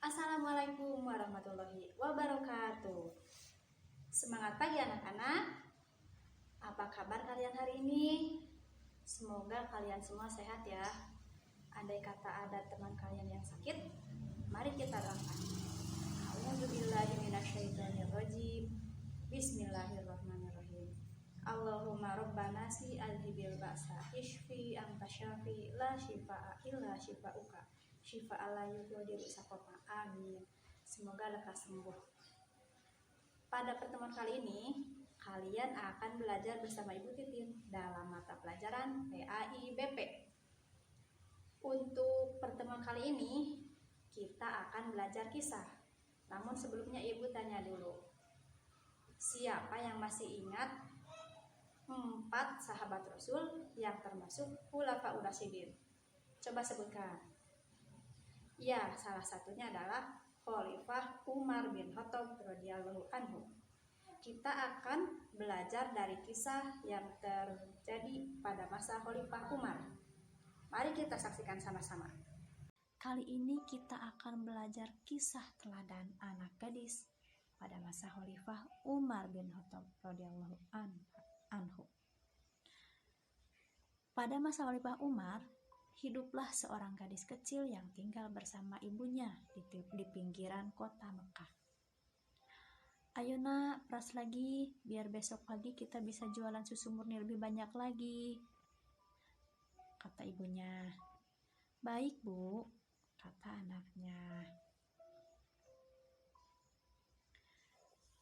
Assalamualaikum warahmatullahi wabarakatuh. Semangat pagi anak-anak. Apa kabar kalian hari ini? Semoga kalian semua sehat ya. Andai kata ada teman kalian yang sakit, mari kita doakan. A'udzubillahi minasyaitonirrajim. Bismillahirrahmanirrahim. Allahumma rabbana si alhibil ba'sa ishfi anta syafi la shifaa illa shifauka shifaa la yughadiru saqama. Amin. Semoga lekas sembuh. Pada pertemuan kali ini, kalian akan belajar bersama Ibu Titin dalam mata pelajaran PAIBP. Untuk pertemuan kali ini, kita akan belajar kisah. Namun sebelumnya Ibu tanya dulu, siapa yang masih ingat 4 sahabat Rasul yang termasuk Khulafaur Rasyidin? Coba sebutkan. Ya, salah satunya adalah Khalifah Umar bin Khattab radhiyallahu anhu. Kita akan belajar dari kisah yang terjadi pada masa Khalifah Umar. Mari kita saksikan sama-sama. Kali ini kita akan belajar kisah teladan anak gadis pada masa Khalifah Umar bin Khattab radhiyallahu anhu. Pada masa Khalifah Umar, hiduplah seorang gadis kecil yang tinggal bersama ibunya di pinggiran kota Mekah. Ayo nak, peras lagi, biar besok pagi kita bisa jualan susu murni lebih banyak lagi, kata ibunya. Baik bu, kata anaknya.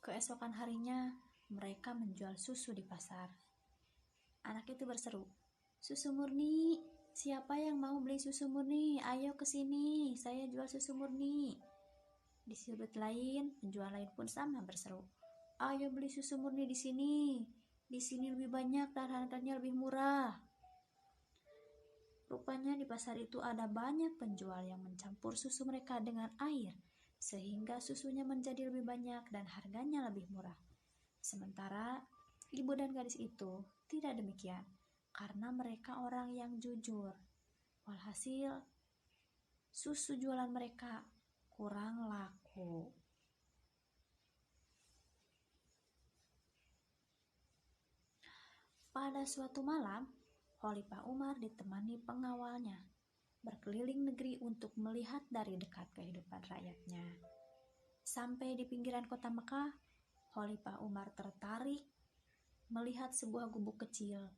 Keesokan harinya, mereka menjual susu di pasar. Anak itu berseru, susu murni, siapa yang mau beli susu murni? Ayo ke sini, saya jual susu murni. Di sudut lain, penjual lain pun sama berseru, ayo beli susu murni di sini. Di sini lebih banyak dan harganya lebih murah. Rupanya di pasar itu ada banyak penjual yang mencampur susu mereka dengan air, sehingga susunya menjadi lebih banyak dan harganya lebih murah. Sementara ibu dan gadis itu tidak demikian, karena mereka orang yang jujur. Walhasil, susu jualan mereka kurang laku. Pada suatu malam, Khalifah Umar ditemani pengawalnya berkeliling negeri untuk melihat dari dekat kehidupan rakyatnya. Sampai di pinggiran kota Mekah, Khalifah Umar tertarik melihat sebuah gubuk kecil.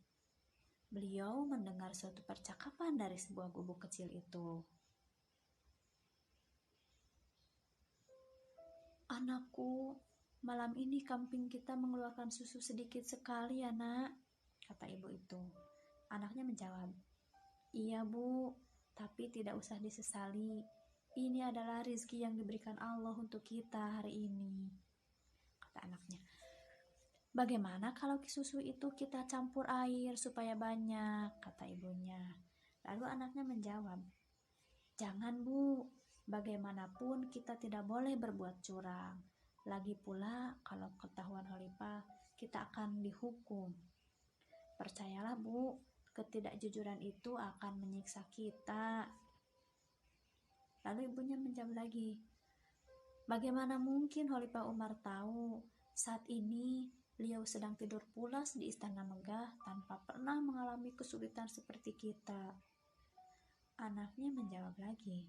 Beliau mendengar suatu percakapan dari sebuah gubuk kecil itu. Anakku, malam ini kambing kita mengeluarkan susu sedikit sekali ya nak, kata ibu itu. Anaknya menjawab, iya bu, tapi tidak usah disesali. Ini adalah rezeki yang diberikan Allah untuk kita hari ini, kata anaknya. Bagaimana kalau susu itu kita campur air supaya banyak, kata ibunya. Lalu anaknya menjawab, jangan bu, bagaimanapun kita tidak boleh berbuat curang. Lagi pula kalau ketahuan Khalifah, kita akan dihukum. Percayalah bu, ketidakjujuran itu akan menyiksa kita. Lalu ibunya menjawab lagi, bagaimana mungkin Khalifah Umar tahu saat ini beliau sedang tidur pulas di istana megah tanpa pernah mengalami kesulitan seperti kita. Anaknya menjawab lagi,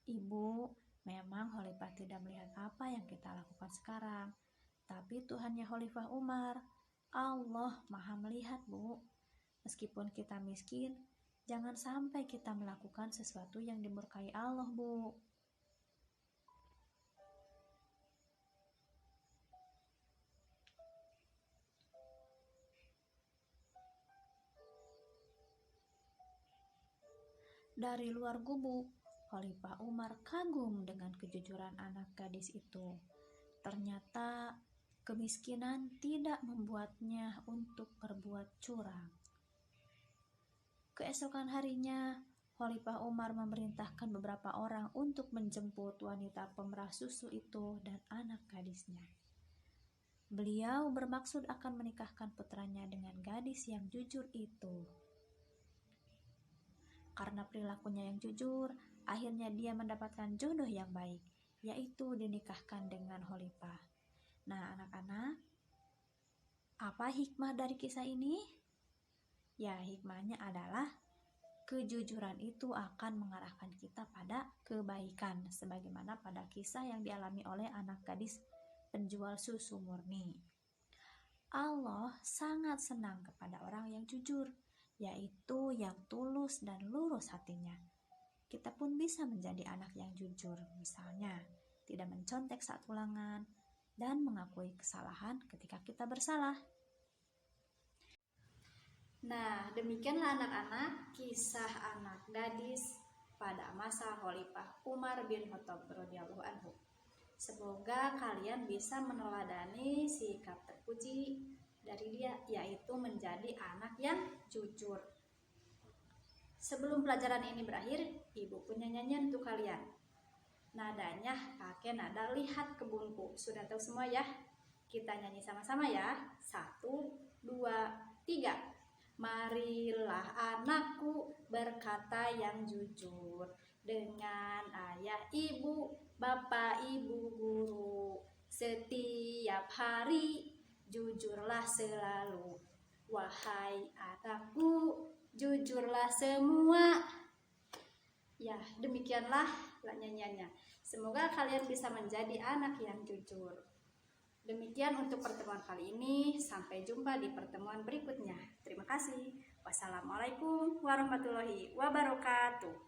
ibu, memang Khalifah tidak melihat apa yang kita lakukan sekarang, tapi Tuhannya Khalifah Umar, Allah Maha melihat bu. Meskipun kita miskin, jangan sampai kita melakukan sesuatu yang dimurkai Allah bu. Dari luar gubuk, Khalifah Umar kagum dengan kejujuran anak gadis itu. Ternyata kemiskinan tidak membuatnya untuk berbuat curang. Keesokan harinya, Khalifah Umar memerintahkan beberapa orang untuk menjemput wanita pemerah susu itu dan anak gadisnya. Beliau bermaksud akan menikahkan putranya dengan gadis yang jujur itu. Karena perilakunya yang jujur, akhirnya dia mendapatkan jodoh yang baik, yaitu dinikahkan dengan Khalifah. Nah, anak-anak, apa hikmah dari kisah ini? Ya, hikmahnya adalah kejujuran itu akan mengarahkan kita pada kebaikan, sebagaimana pada kisah yang dialami oleh anak gadis penjual susu murni. Allah sangat senang kepada orang yang jujur, yaitu yang tulus dan lurus hatinya. Kita pun bisa menjadi anak yang jujur, misalnya tidak mencontek saat ulangan dan mengakui kesalahan ketika kita bersalah. Nah, demikianlah anak-anak kisah anak gadis pada masa Khalifah Umar bin Khattab radhiyallahu anhu. Semoga kalian bisa meneladani sikap terpuji dari dia, yaitu menjadi anak yang jujur. Sebelum pelajaran ini berakhir, Ibu punya nyanyian untuk kalian. Nadanya pakai nada lihat kebunku. Sudah tahu semua ya? Kita nyanyi sama-sama ya. 1, 2, 3. Marilah anakku berkata yang jujur dengan ayah ibu, bapak ibu guru. Setiap hari jujurlah selalu. Wahai anakku, jujurlah semua. Ya, demikianlah nyanyiannya. Semoga kalian bisa menjadi anak yang jujur. Demikian untuk pertemuan kali ini. Sampai jumpa di pertemuan berikutnya. Terima kasih. Wassalamualaikum warahmatullahi wabarakatuh.